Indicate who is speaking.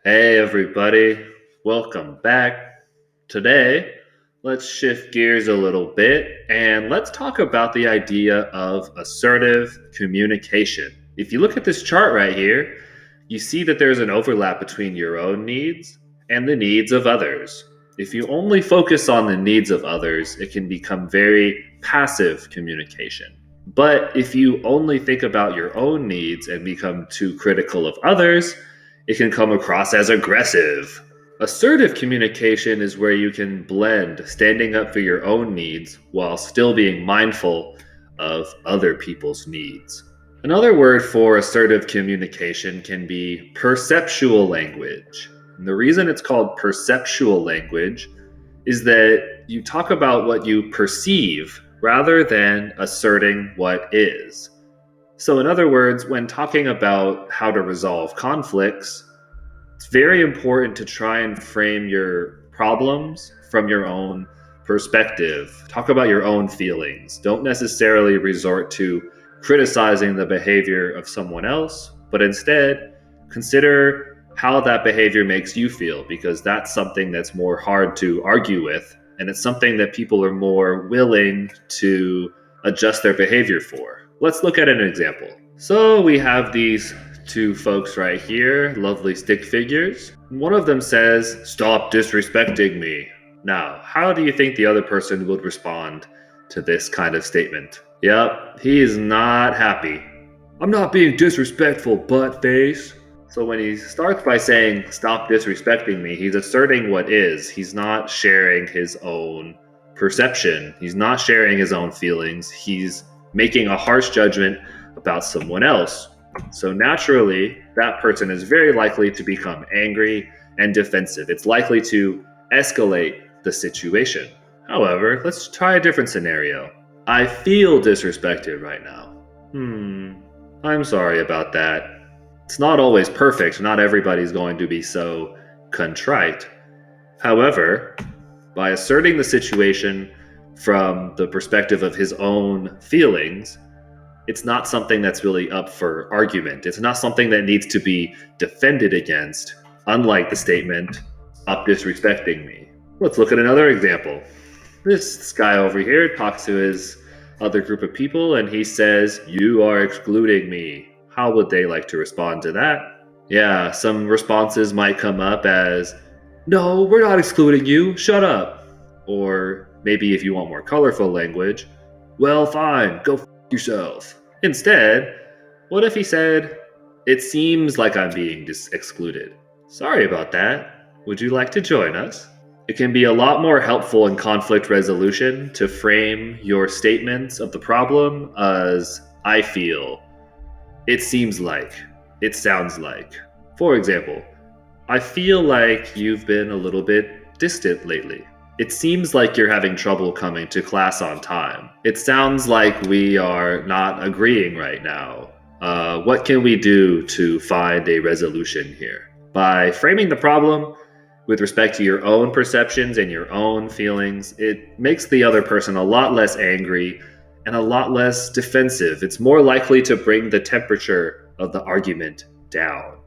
Speaker 1: Hey, everybody, welcome back. Today, let's shift gears a little bit and let's talk about the idea of assertive communication. If you look at this chart right here, you see that there's an overlap between your own needs and the needs of others. If you only focus on the needs of others, it can become very passive communication. But if you only think about your own needs and become too critical of others, it can come across as aggressive. Assertive communication is where you can blend standing up for your own needs while still being mindful of other people's needs. Another word for assertive communication can be perceptual language. And the reason it's called perceptual language is that you talk about what you perceive rather than asserting what is. So, in other words, when talking about how to resolve conflicts, it's very important to try and frame your problems from your own perspective. Talk about your own feelings. Don't necessarily resort to criticizing the behavior of someone else, but instead consider how that behavior makes you feel, because that's something that's more hard to argue with, and it's something that people are more willing to adjust their behavior for. Let's look at an example. So we have these two folks right here, lovely stick figures. One of them says, "Stop disrespecting me." Now, how do you think the other person would respond to this kind of statement? Yep, he is not happy. "I'm not being disrespectful, butt face." So when he starts by saying, "Stop disrespecting me," he's asserting what is. He's not sharing his own perception. He's not sharing his own feelings. He's making a harsh judgment about someone else. So naturally, that person is very likely to become angry and defensive. It's likely to escalate the situation. However, let's try a different scenario. "I feel disrespected right now." I'm sorry about that. It's not always perfect. Not everybody's going to be so contrite. However, by asserting the situation from the perspective of his own feelings, it's not something that's really up for argument. It's not something that needs to be defended against, unlike the statement, "Stop disrespecting me." Let's look at another example. This guy over here talks to his other group of people and he says, "You are excluding me." How would they like to respond to that? Yeah, some responses might come up as, "No, we're not excluding you, shut up." Or maybe if you want more colorful language, "Well, fine, go yourself." Instead, what if he said, "It seems like I'm being excluded. Sorry about that. Would you like to join us?" It can be a lot more helpful in conflict resolution to frame your statements of the problem as "I feel," "It seems like," "It sounds like." For example, "I feel like you've been a little bit distant lately. It seems like you're having trouble coming to class on time. It sounds like we are not agreeing right now. What can we do to find a resolution here?" By framing the problem with respect to your own perceptions and your own feelings, it makes the other person a lot less angry and a lot less defensive. It's more likely to bring the temperature of the argument down.